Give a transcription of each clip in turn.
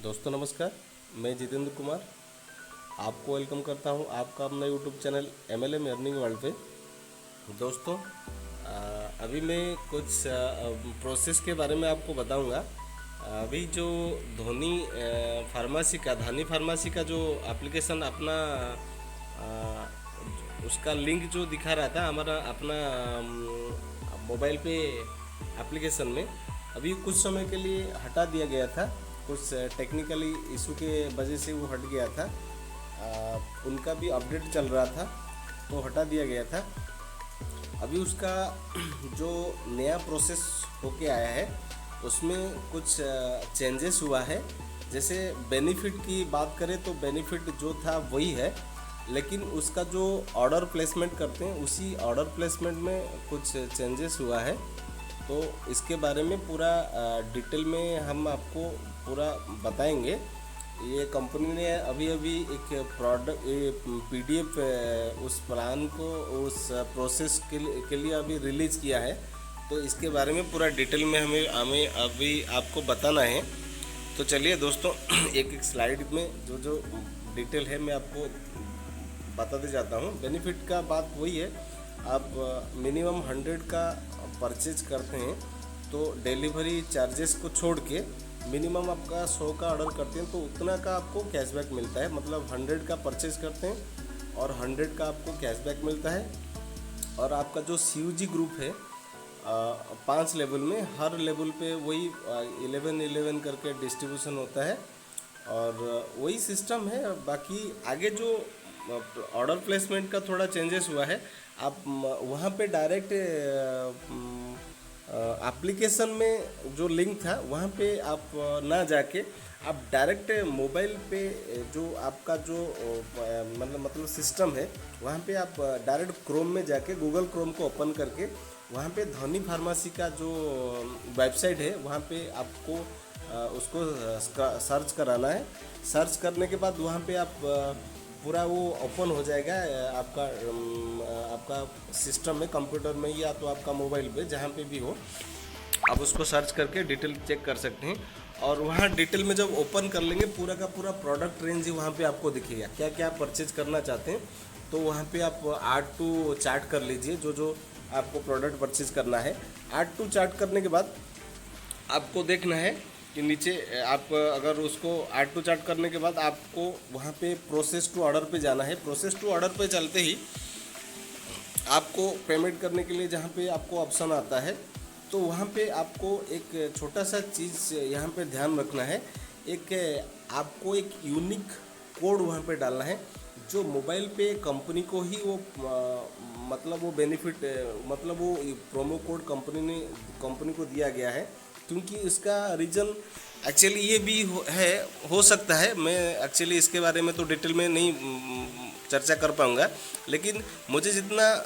दोस्तों नमस्कार। मैं जितेंद्र कुमार आपको वेलकम करता हूं आपका अपना YouTube channel MLM earning world पे। दोस्तों अभी मैं कुछ प्रोसेस के बारे में आपको बताऊंगा। अभी जो धानी फार्मेसी का जो एप्लीकेशन अपना उसका लिंक जो दिखा रहा था हमारा अपना मोबाइल पे एप्लीकेशन में, अभी कुछ समय के लिए हटा दिया गया था। कुछ टेक्निकली इशू के वजह से वो हट गया था। उनका भी अपडेट चल रहा था तो हटा दिया गया था। अभी उसका जो नया प्रोसेस होके आया है उसमें कुछ चेंजेस हुआ है। जैसे बेनिफिट की बात करें तो बेनिफिट जो था वही है, लेकिन उसका जो ऑर्डर प्लेसमेंट करते हैं उसी ऑर्डर प्लेसमेंट में कुछ चेंजेस हुआ है। तो इसके बारे में पूरा डिटेल में हम आपको पूरा बताएंगे। ये कंपनी ने अभी अभी एक प्रोडक्ट PDF उस प्लान को उस प्रोसेस के लिए अभी रिलीज़ किया है। तो इसके बारे में पूरा डिटेल में हमें हमें अभी आपको बताना है। तो चलिए दोस्तों एक एक स्लाइड में जो जो डिटेल है मैं आपको बताते जाता हूँ। बेनिफिट का बात वही है, आप मिनिमम 100 का परचेज करते हैं तो डिलीवरी चार्जेस को छोड़ के मिनिमम आपका 100 का ऑर्डर करते हैं तो उतना का आपको कैशबैक मिलता है। मतलब 100 का परचेज करते हैं और 100 का आपको कैशबैक मिलता है। और आपका जो CUG ग्रुप है 5 लेवल में, हर लेवल पे वही 11-11 करके डिस्ट्रीब्यूशन होता है और वही सिस्टम है। बाकी आगे जो ऑर्डर प्लेसमेंट का थोड़ा चेंजेस हुआ है। आप वहाँ पे डायरेक्ट एप्लीकेशन में जो लिंक था वहाँ पे आप ना जाके आप डायरेक्ट मोबाइल पे जो आपका जो मतलब सिस्टम है वहाँ पे आप डायरेक्ट क्रोम में जाके गूगल क्रोम को ओपन करके वहाँ पे धानी फार्मेसी का जो वेबसाइट है वहाँ पे आपको उसको सर्च कराना है। सर्च करने के बाद वहाँ पे आप पूरा वो ओपन हो जाएगा आपका सिस्टम में, कंप्यूटर में या तो आपका मोबाइल पे, जहाँ पे भी हो आप उसको सर्च करके डिटेल चेक कर सकते हैं। और वहाँ डिटेल में जब ओपन कर लेंगे पूरा का पूरा प्रोडक्ट रेंज ही वहाँ पे आपको दिखेगा, क्या क्या आप परचेज करना चाहते हैं। तो वहाँ पे आप ऐड टू चार्ट कर लीजिए जो जो आपको प्रोडक्ट परचेज करना है। ऐड टू चार्ट करने के बाद आपको देखना है कि नीचे आप अगर उसको ऐड टू चार्ट करने के बाद आपको वहाँ पे प्रोसेस टू ऑर्डर पे जाना है। प्रोसेस टू ऑर्डर पे चलते ही आपको पेमेंट करने के लिए जहाँ पे आपको ऑप्शन आता है तो वहाँ पे आपको एक छोटा सा चीज़ यहाँ पे ध्यान रखना है। एक आपको एक यूनिक कोड वहाँ पे डालना है जो मोबाइल पे कंपनी को ही वो मतलब वो बेनिफिट मतलब वो प्रोमो कोड कंपनी को दिया गया है। क्योंकि इसका रीज़न एक्चुअली ये भी हो सकता है, मैं एक्चुअली इसके बारे में तो डिटेल में नहीं चर्चा कर पाऊँगा, लेकिन मुझे जितना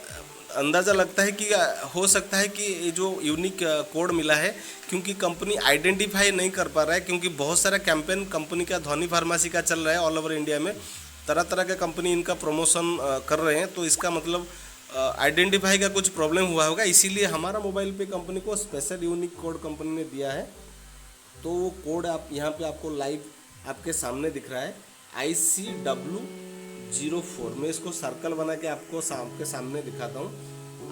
अंदाज़ा लगता है कि हो सकता है कि ये जो यूनिक कोड मिला है क्योंकि कंपनी आइडेंटिफाई नहीं कर पा रहा है। क्योंकि बहुत सारा कैंपेन कंपनी का धानी फार्मेसी का चल रहा है ऑल ओवर इंडिया में, तरह तरह के कंपनी इनका प्रमोशन कर रहे हैं। तो इसका मतलब आइडेंटिफाई का कुछ प्रॉब्लम हुआ होगा, इसीलिए हमारा मोबाइल पे कंपनी को स्पेशल यूनिक कोड कंपनी ने दिया है। तो वो कोड आप यहाँ पे आपको लाइव आपके सामने दिख रहा है ICW04। मैं इसको सर्कल बना के आपको आपके सामने दिखाता हूँ।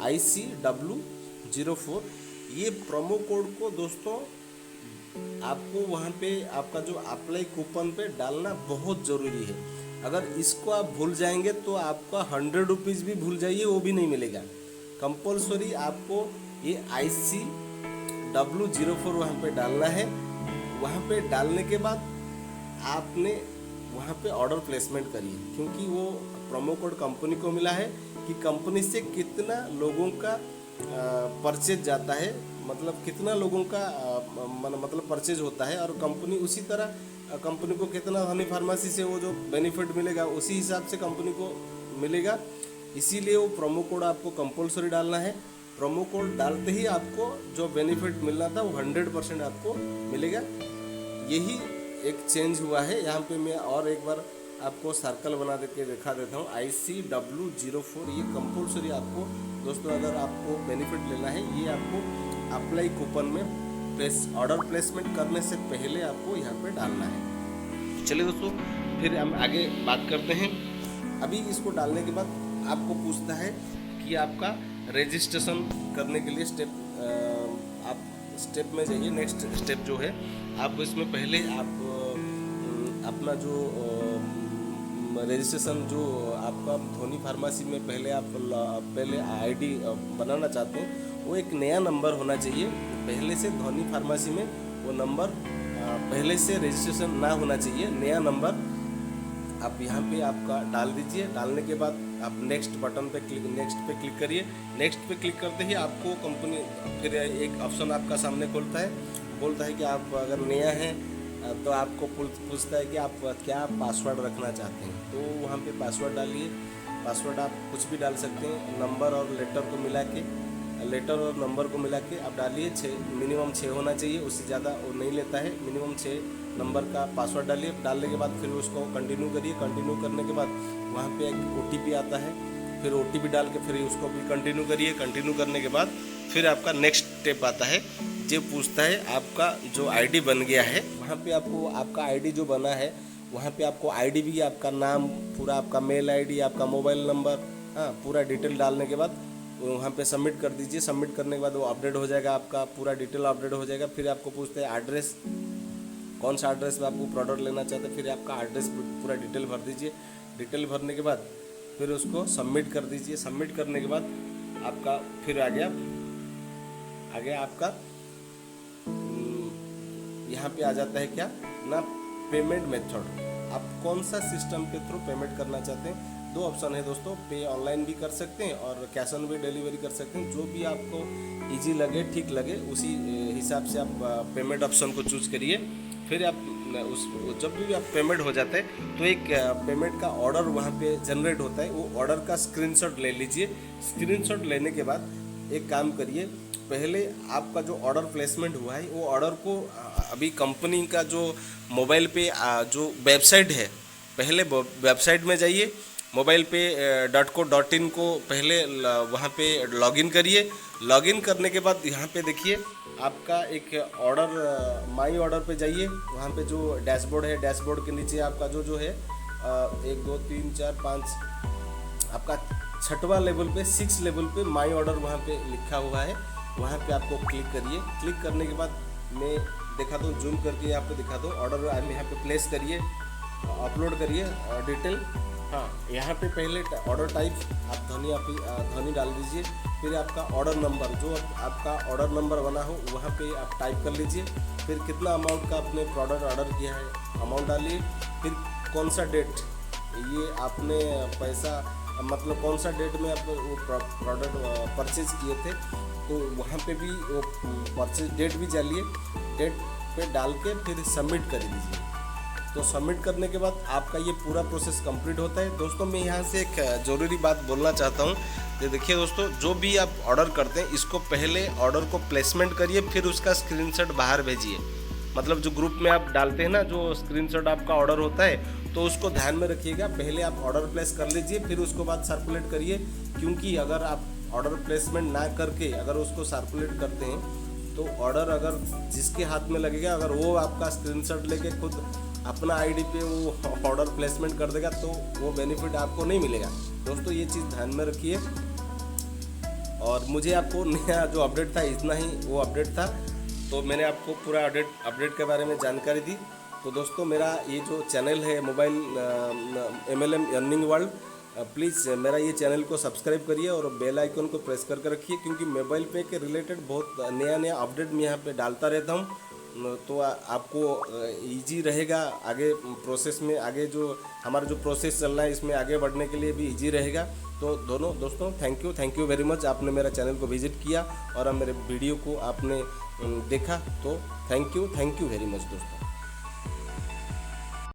ICW04 ये प्रोमो कोड को दोस्तों आपको वहाँ पे आपका जो अप्लाई कूपन पे डालना बहुत ज़रूरी है। अगर इसको आप भूल जाएंगे तो आपका 100 रुपीज़ भी भूल जाइए वो भी नहीं मिलेगा। कंपलसरी आपको ये ICW04 वहाँ पे डालना है। वहाँ पे डालने के बाद आपने वहाँ पे ऑर्डर प्लेसमेंट करिए, क्योंकि वो प्रोमो कोड कंपनी को मिला है कि कंपनी से कितना लोगों का परचेज जाता है, मतलब कितना लोगों का मतलब परचेज होता है, और कंपनी उसी तरह कंपनी को कितना धानी फार्मेसी से वो जो बेनिफिट मिलेगा उसी हिसाब से कंपनी को मिलेगा। इसीलिए वो प्रोमो कोड आपको कंपलसरी डालना है। प्रोमो कोड डालते ही आपको जो बेनिफिट मिलना था वो 100% आपको मिलेगा। यही एक चेंज हुआ है। यहाँ पे मैं और एक बार आपको सर्कल बना के दिखा देता हूँ। ICW04 ये कंपलसरी आपको दोस्तों अगर आपको बेनिफिट लेना है ये आपको अप्लाई कूपन में ऑर्डर प्लेसमेंट करने से पहले आपको यहाँ पे डालना है। चलिए दोस्तों, फिर हम आगे बात करते हैं। अभी इसको डालने के बाद आपको पूछता है कि आपका रजिस्ट्रेशन करने के लिए आप स्टेप में जाइए। नेक्स्ट स्टेप जो है, आप इसमें पहले आप अपना जो रजिस्ट्रेशन जो आपका धोनी फार्मेसी में पहले आईडी बनाना चाहते हैं, वो एक नया नंबर होना चाहिए। पहले से धोनी फार्मेसी में वो नंबर पहले से रजिस्ट्रेशन ना होना चाहिए, नया नंबर आप यहाँ पे आपका डाल दीजिए। डालने के बाद आप नेक्स्ट पे क्लिक करिए। नेक्स्ट पे क्लिक करते ही आपको कंपनी फिर एक ऑप्शन आपका सामने खोलता है, बोलता है कि आप अगर नया हैं तो आपको पूछता है कि आप क्या पासवर्ड रखना चाहते हैं। तो वहाँ पे पासवर्ड डालिए। पासवर्ड आप कुछ भी डाल सकते हैं, नंबर और लेटर को मिला के, लेटर और नंबर को मिला के आप डालिए। मिनिमम 6 होना चाहिए, उससे ज़्यादा वो नहीं लेता है। मिनिमम 6 नंबर का पासवर्ड डालिए। डालने के बाद फिर उसको कंटिन्यू करिए। कंटिन्यू करने के बाद वहाँ पे एक OTP आता है, फिर OTP डाल के फिर उसको भी कंटिन्यू करिए। कंटिन्यू करने के बाद फिर आपका नेक्स्ट स्टेप आता है, जो पूछता है आपका जो आईडी बन गया है। वहाँ पे आपको आपका आईडी जो बना है, वहाँ पे आपको आईडी भी, आपका नाम पूरा, आपका मेल आईडी, आपका मोबाइल नंबर, हाँ पूरा डिटेल डालने के बाद वहाँ पे सबमिट कर दीजिए। सबमिट करने के बाद वो अपडेट हो जाएगा, आपका पूरा डिटेल अपडेट हो जाएगा। फिर आपको पूछते हैं एड्रेस, कौन सा एड्रेस पे आपको प्रोडक्ट लेना चाहते हैं। फिर आपका एड्रेस पूरा डिटेल भर दीजिए। डिटेल भरने के बाद फिर उसको सबमिट कर दीजिए। सबमिट करने के बाद आपका फिर आ गया आपका यहाँ पे आ जाता है क्या ना, पेमेंट मेथड। आप कौन सा सिस्टम के थ्रू पेमेंट करना चाहते हैं। 2 ऑप्शन है दोस्तों, पे ऑनलाइन भी कर सकते हैं और कैश ऑन डिलीवरी कर सकते हैं। जो भी आपको इजी लगे, ठीक लगे, उसी हिसाब से आप पेमेंट ऑप्शन को चूज करिए। फिर आप जब भी आप पेमेंट हो जाता है तो एक पेमेंट का ऑर्डर वहाँ पे जनरेट होता है। वो ऑर्डर का स्क्रीनशॉट ले लीजिए। स्क्रीनशॉट लेने के बाद एक काम करिए, पहले आपका जो ऑर्डर प्लेसमेंट हुआ है वो ऑर्डर को अभी कंपनी का जो मोबाइल पे जो वेबसाइट है, पहले वेबसाइट में जाइए। मोबाइल पे .co.in को पहले वहाँ पे लॉगिन करिए। लॉगिन करने के बाद यहाँ पे देखिए आपका एक ऑर्डर, माई ऑर्डर पे जाइए। वहाँ पे जो डैशबोर्ड है, डैशबोर्ड के नीचे आपका जो है 1 2 3 4 5 आपका 6वां लेवल पे, 6 लेवल पे माई ऑर्डर वहाँ पे लिखा हुआ है। वहाँ पे आपको क्लिक करिए। क्लिक करने के बाद मैं दिखाता हूँ, जूम करके यहाँ पे दिखा दो। ऑर्डर यहाँ पे प्लेस करिए, अपलोड करिए डिटेल। हाँ, यहाँ पे पहले ऑर्डर टाइप आप ध्वनि डाल दीजिए। फिर आपका ऑर्डर नंबर, जो आपका ऑर्डर नंबर बना हो वहाँ पे आप टाइप कर लीजिए। फिर कितना अमाउंट का आपने प्रोडक्ट ऑर्डर किया है, अमाउंट डालिए। फिर कौन सा डेट ये आपने पैसा, मतलब कौन सा डेट में आप वो प्रोडक्ट परचेज किए थे, तो वहाँ पे भी वो परचेज डेट भी डालिए। डेट पे डाल के फिर सबमिट कर दीजिए। तो सबमिट करने के बाद आपका ये पूरा प्रोसेस कंप्लीट होता है। दोस्तों मैं यहाँ से एक ज़रूरी बात बोलना चाहता हूँ कि देखिए दोस्तों, जो भी आप ऑर्डर करते हैं इसको पहले ऑर्डर को प्लेसमेंट करिए, फिर उसका स्क्रीनशॉट बाहर भेजिए। मतलब जो ग्रुप में आप डालते हैं ना, जो स्क्रीनशॉट आपका ऑर्डर होता है, तो उसको ध्यान में रखिएगा। पहले आप ऑर्डर प्लेस कर लीजिए, फिर उसको बाद सर्कुलेट करिए। क्योंकि अगर आप ऑर्डर प्लेसमेंट ना करके अगर उसको सर्कुलेट करते हैं तो ऑर्डर अगर जिसके हाथ में लगेगा, अगर वो आपका स्क्रीनशॉट लेके खुद अपना आईडी पे वो ऑर्डर प्लेसमेंट कर देगा तो वो बेनिफिट आपको नहीं मिलेगा। दोस्तों ये चीज़ ध्यान में रखिए। और मुझे आपको नया जो अपडेट था, इतना ही वो अपडेट था, तो मैंने आपको पूरा अपडेट के बारे में जानकारी दी। तो दोस्तों मेरा ये जो चैनल है mobile MLM earning world, please मेरा ये चैनल को सब्सक्राइब करिए और बेल आइकन को प्रेस करके रखिए, क्योंकि मोबाइल पे के रिलेटेड बहुत नया अपडेट मैं यहाँ पे डालता रहता हूँ। तो आपको इजी रहेगा आगे प्रोसेस में, आगे जो हमारा जो प्रोसेस चल रहा है इसमें आगे बढ़ने के लिए भी इजी रहेगा। तो दोस्तों थैंक यू वेरी मच, आपने मेरा चैनल को विजिट किया और मेरे वीडियो को आपने देखा, तो थैंक यू वेरी मच दोस्तों।